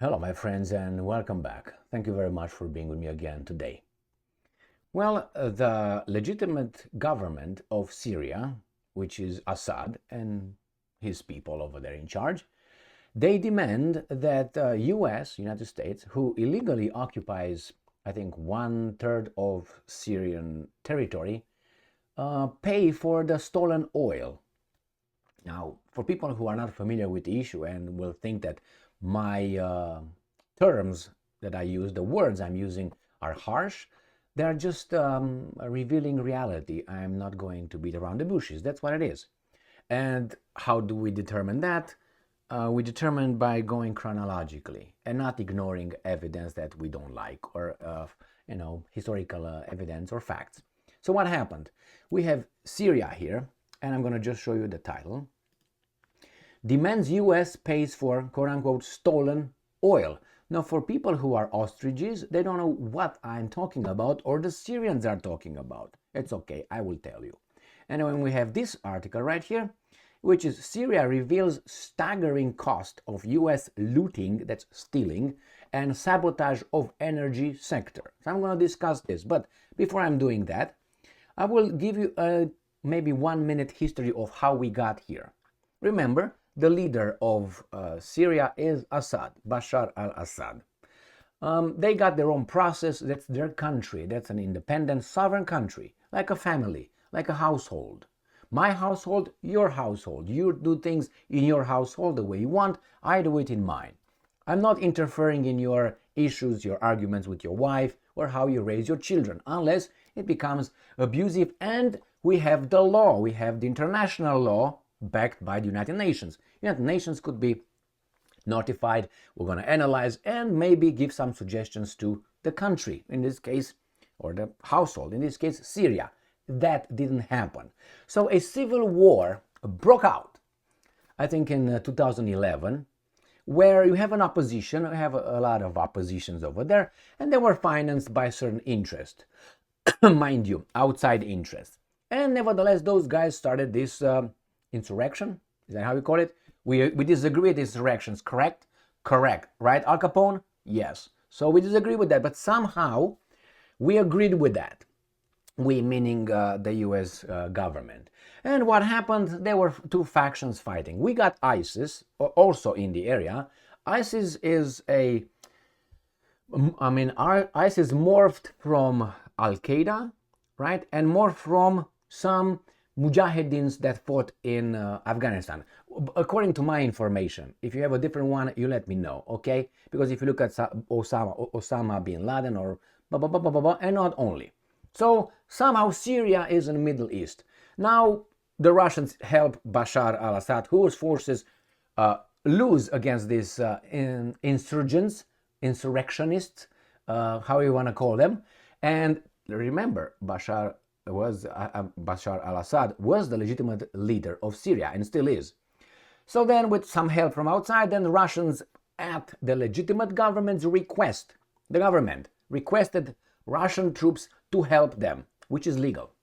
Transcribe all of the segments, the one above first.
Hello, my friends, and welcome back. Thank you very much for being with me again today. Well, the legitimate government of Syria, which is Assad and his people over there in charge, they demand that U.S., United States, who illegally occupies, I think, 1/3 of Syrian territory, pay for the stolen oil. Now, for people who are not familiar with the issue and will think that my terms that I use, the words I'm using, are harsh, they're just revealing reality. I'm not going to beat around the bushes. That's what it is. And how do we determine that? We determine by going chronologically and not ignoring evidence that we don't like or, historical evidence or facts. So what happened? We have Syria here, and I'm going to just show you the title. Demands US pays for quote-unquote stolen oil. Now, for people who are ostriches, they don't know what I'm talking about or the Syrians are talking about. It's okay, I will tell you. And when we have this article right here, which is Syria reveals staggering cost of US looting, that's stealing, and sabotage of energy sector. So I'm going to discuss this, but before I'm doing that, I will give you a maybe 1 minute history of how we got here. Remember, the leader of Syria is Assad, Bashar al-Assad. They got their own process. That's their country. That's an independent, sovereign country, like a family, like a household. My household, your household. You do things in your household the way you want. I do it in mine. I'm not interfering in your issues, your arguments with your wife, or how you raise your children, unless it becomes abusive. And we have the law. We have the international law backed by the United Nations. United Nations could be notified. We're going to analyze and maybe give some suggestions to the country, in this case, or the household, in this case, Syria. That didn't happen. So a civil war broke out, I think in 2011, where you have an opposition, you have a lot of oppositions over there, and they were financed by certain interest, mind you, outside interest. And nevertheless, those guys started this insurrection. Is that how you call it? We disagree with insurrections, correct? Correct. Right, Al Capone? Yes. So we disagree with that, but somehow we agreed with that. We meaning the US government. And what happened? There were two factions fighting. We got ISIS also in the area. ISIS is ISIS morphed from Al Qaeda, right? And more from some Mujahideen that fought in Afghanistan. According to my information, if you have a different one, you let me know, okay? Because if you look at Osama bin Laden or blah, blah, blah, blah, blah, blah, and not only. So somehow Syria is in the Middle East. Now the Russians help Bashar al-Assad, whose forces lose against these insurrectionists, how you want to call them. And remember, Bashar al-Assad was the legitimate leader of Syria and still is. So then with some help from outside, then the Russians, at the legitimate government's request, the government requested Russian troops to help them, which is legal,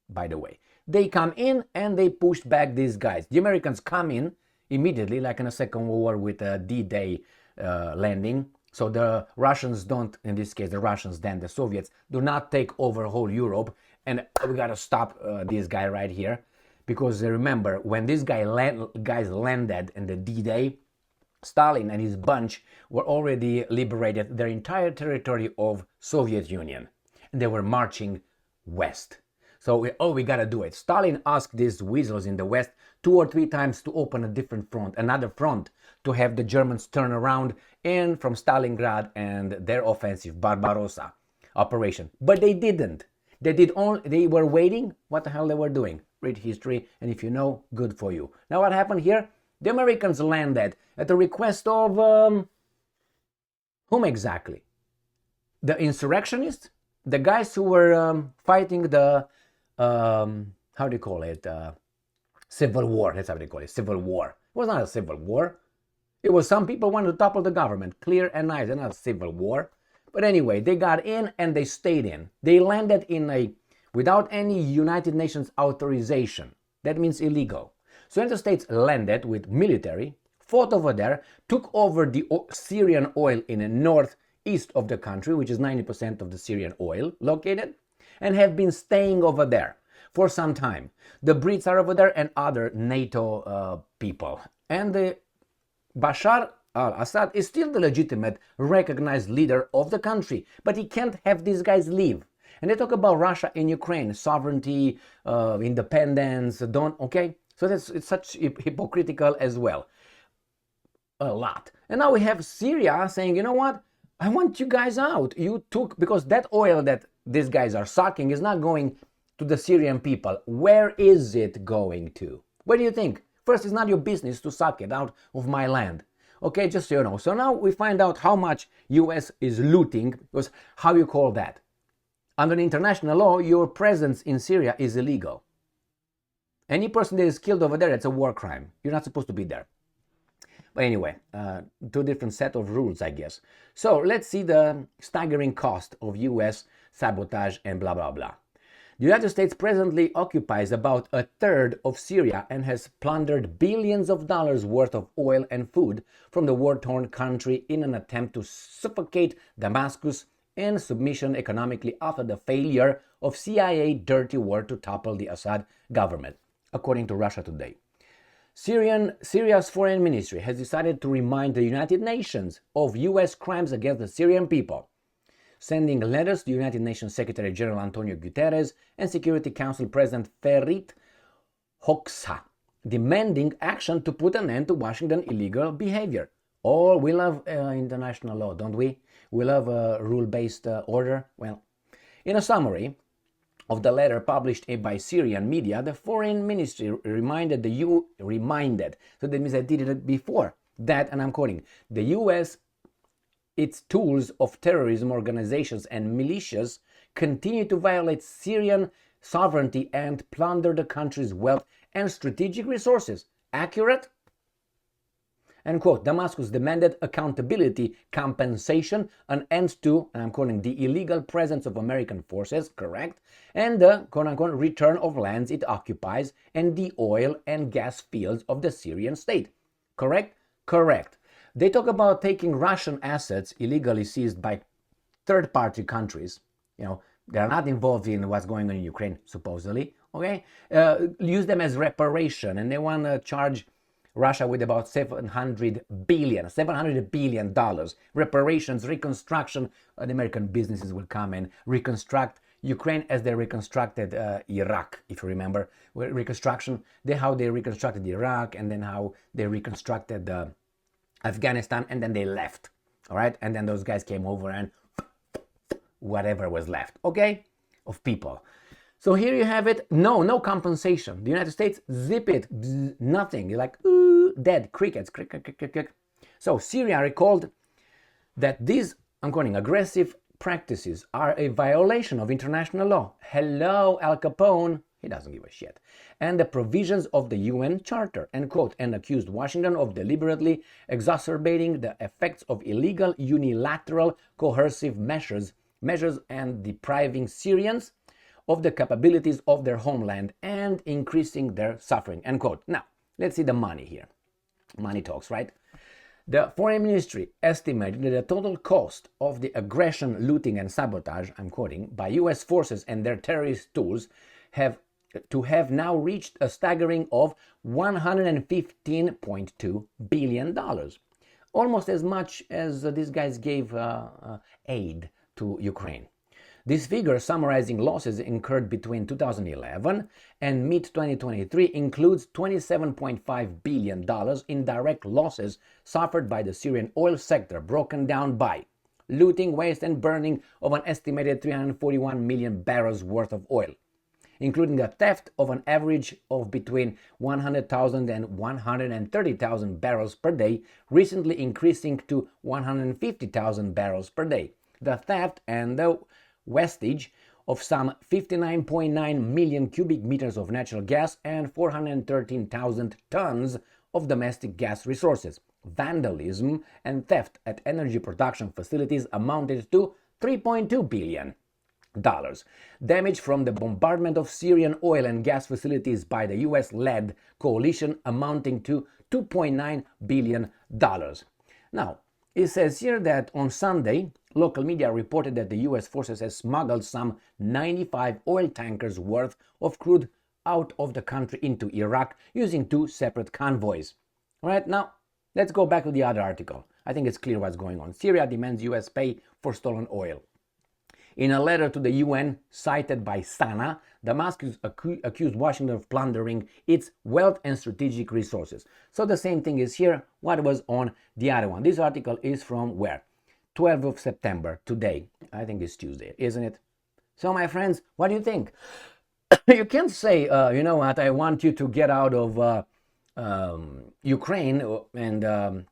by the way. They come in and they pushed back these guys. The Americans come in immediately, like in the Second World War with a D-Day landing. So the Russians don't, in this case, the Russians, then the Soviets, do not take over whole Europe. And we got to stop this guy right here. Because remember, when this guys landed in the D-Day, Stalin and his bunch were already liberated their entire territory of Soviet Union. And they were marching west. So we got to do it. Stalin asked these weasels in the west 2 or 3 times to open a different front, another front, to have the Germans turn around in from Stalingrad and their offensive Barbarossa operation. But they didn't. They were waiting. What the hell they were doing? Read history, and if you know, good for you. Now what happened here? The Americans landed at the request of whom exactly? The insurrectionists? The guys who were fighting the how do you call it? Civil war. That's how they call it. Civil war. It was not a civil war. It was some people wanted to topple the government, clear and nice, and not a civil war. But anyway, they got in and they stayed in. They landed without any United Nations authorization. That means illegal. So United States landed with military, fought over there, took over the Syrian oil in the northeast of the country, which is 90% of the Syrian oil located, and have been staying over there for some time. The Brits are over there and other NATO people. And the Bashar al-Assad is still the legitimate, recognized leader of the country, but he can't have these guys leave. And they talk about Russia in Ukraine, sovereignty, independence, okay? So it's such hypocritical as well. A lot. And now we have Syria saying, you know what? I want you guys out. You took, because that oil that these guys are sucking is not going to the Syrian people. Where is it going to? Where do you think? First, it's not your business to suck it out of my land. Okay, just so you know. So now we find out how much US is looting, because how you call that? Under international law, your presence in Syria is illegal. Any person that is killed over there, it's a war crime. You're not supposed to be there. But anyway, two different set of rules, I guess. So let's see the staggering cost of US sabotage and blah, blah, blah. The United States presently occupies about a third of Syria and has plundered billions of dollars worth of oil and food from the war-torn country in an attempt to suffocate Damascus in submission economically after the failure of CIA dirty war to topple the Assad government, according to Russia Today. Syria's foreign ministry has decided to remind the United Nations of US crimes against the Syrian people, sending letters to United Nations Secretary General Antonio Guterres and Security Council President Ferit Hoxha, demanding action to put an end to Washington's illegal behavior. Oh, we love international law, don't we? We love a rule-based order. Well, in a summary of the letter published by Syrian media, the foreign ministry reminded, so that means I did it before, that, and I'm quoting, the US, its tools of terrorism organizations and militias continue to violate Syrian sovereignty and plunder the country's wealth and strategic resources. Accurate? And quote, Damascus demanded accountability, compensation, an end to, and I'm quoting, the illegal presence of American forces, correct, and the, quote-unquote, return of lands it occupies and the oil and gas fields of the Syrian state. Correct? Correct. They talk about taking Russian assets illegally seized by third-party countries. You know, they're not involved in what's going on in Ukraine, supposedly, okay? Use them as reparation, and they want to charge Russia with about $700 billion reparations, reconstruction. The American businesses will come and reconstruct Ukraine as they reconstructed Iraq, if you remember. Reconstruction, how they reconstructed Iraq, and then how they reconstructed Afghanistan, and then they left, all right? And then those guys came over and whatever was left, okay, of people. So here you have it. No compensation. The United States, zip it, bzz, nothing. You're like, ooh, dead, crickets, crick, crick, crick, crick, crick. So Syria recalled that these, I'm quoting, aggressive practices are a violation of international law. Hello, Al Capone. He doesn't give a shit. And the provisions of the UN Charter, end quote, and accused Washington of deliberately exacerbating the effects of illegal unilateral coercive measures and depriving Syrians of the capabilities of their homeland and increasing their suffering, end quote. Now, let's see the money here. Money talks, right? The foreign ministry estimated that the total cost of the aggression, looting, and sabotage, I'm quoting, by US forces and their terrorist tools have now reached a staggering of $115.2 billion. Almost as much as these guys gave aid to Ukraine. This figure, summarizing losses incurred between 2011 and mid-2023, includes $27.5 billion in direct losses suffered by the Syrian oil sector, broken down by looting, waste, and burning of an estimated 341 million barrels worth of oil, including a theft of an average of between 100,000 and 130,000 barrels per day, recently increasing to 150,000 barrels per day. The theft and the wastage of some 59.9 million cubic meters of natural gas and 413,000 tons of domestic gas resources. Vandalism and theft at energy production facilities amounted to $3.2 billion. Damage from the bombardment of Syrian oil and gas facilities by the US-led coalition amounting to $2.9 billion. Now, it says here that on Sunday, local media reported that the US forces have smuggled some 95 oil tankers worth of crude out of the country into Iraq using 2 separate convoys. All right, now let's go back to the other article. I think it's clear what's going on. Syria demands US pay for stolen oil. In a letter to the UN cited by Sana, Damascus accused Washington of plundering its wealth and strategic resources. So the same thing is here, what was on the other one. This article is from where? 12th of September, today. I think it's Tuesday, isn't it? So my friends, what do you think? You can't say, you know what, I want you to get out of Ukraine and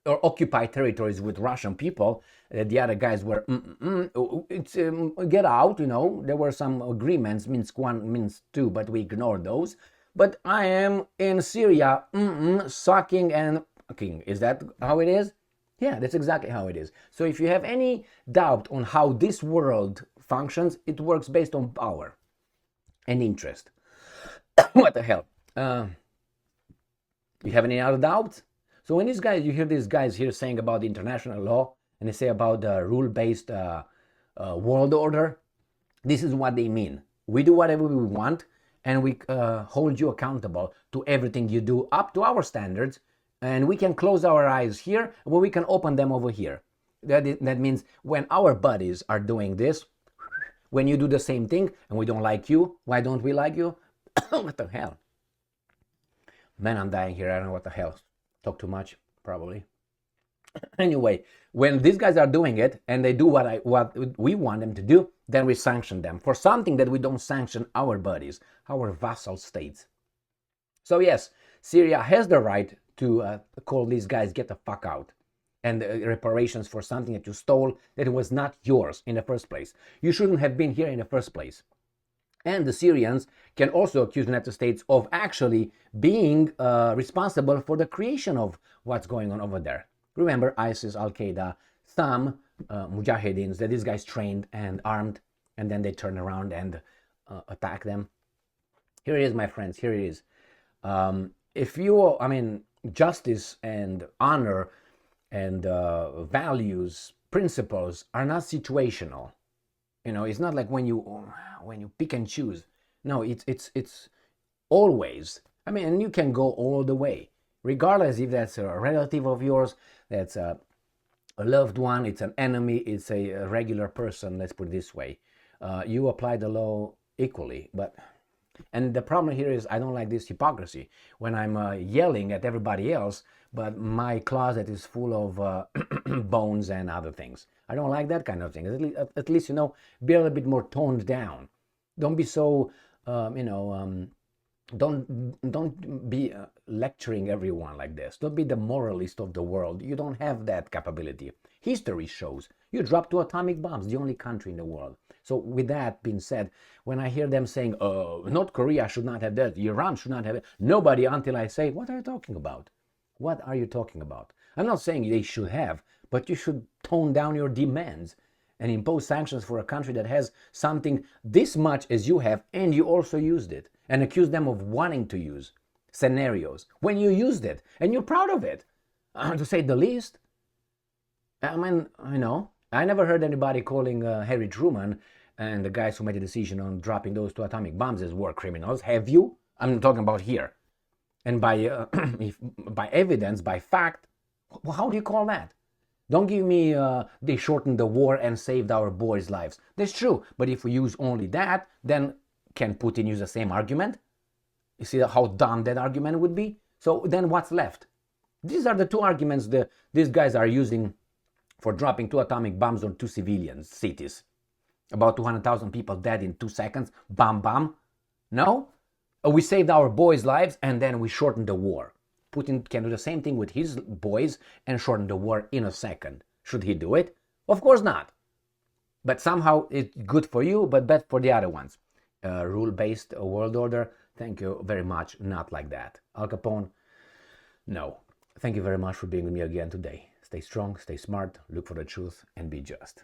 or occupy territories with Russian people. The other guys were, get out, you know. There were some agreements, Minsk 1, Minsk 2, but we ignored those. But I am in Syria, sucking and fucking. Is that how it is? Yeah, that's exactly how it is. So if you have any doubt on how this world functions, it works based on power and interest. What the hell? You have any other doubts? So when these guys, you hear these guys here saying about the international law, and they say about the rule-based world order, this is what they mean. We do whatever we want, and we hold you accountable to everything you do up to our standards, and we can close our eyes here, but we can open them over here. That means when our buddies are doing this, when you do the same thing, and we don't like you, why don't we like you? What the hell? Man, I'm dying here. I don't know what the hell. Talk too much, probably. Anyway, when these guys are doing it and they do what we want them to do, then we sanction them for something that we don't sanction our buddies, our vassal states. So yes, Syria has the right to call these guys get the fuck out, and reparations for something that you stole, that it was not yours in the first place. You shouldn't have been here in the first place. And the Syrians can also accuse the United States of actually being responsible for the creation of what's going on over there. Remember ISIS, Al-Qaeda, some mujahideens that these guys trained and armed, and then they turn around and attack them. Here it is, my friends, here it is. If you, justice and honor and values, principles are not situational. You know, it's not like when you pick and choose. No, it's always. And you can go all the way, regardless if that's a relative of yours, that's a loved one, it's an enemy, it's a regular person. Let's put it this way: you apply the law equally. And the problem here is I don't like this hypocrisy when I'm yelling at everybody else, but my closet is full of bones and other things. I don't like that kind of thing. At least, be a little bit more toned down. Don't be so, don't be lecturing everyone like this. Don't be the moralist of the world. You don't have that capability. History shows you dropped 2 atomic bombs, the only country in the world. So with that being said, when I hear them saying, North Korea should not have that, Iran should not have it, nobody, until I say, what are you talking about? What are you talking about? I'm not saying they should have, but you should tone down your demands and impose sanctions for a country that has something this much as you have, and you also used it, and accuse them of wanting to use scenarios when you used it, and you're proud of it, to say the least. I never heard anybody calling Harry Truman and the guys who made the decision on dropping those 2 atomic bombs as war criminals. Have you? I'm talking about here. And by by evidence, by fact, how do you call that? Don't give me they shortened the war and saved our boys' lives. That's true. But if we use only that, then can Putin use the same argument? You see how dumb that argument would be? So then what's left? These are the 2 arguments these guys are using for dropping 2 atomic bombs on 2 civilian cities. About 200,000 people dead in 2 seconds. Bam, bam. No? We saved our boys' lives and then we shortened the war. Putin can do the same thing with his boys and shorten the war in a second. Should he do it? Of course not. But somehow it's good for you, but bad for the other ones. Rule-based world order, thank you very much. Not like that. Al Capone, no. Thank you very much for being with me again today. Stay strong, stay smart, look for the truth, and be just.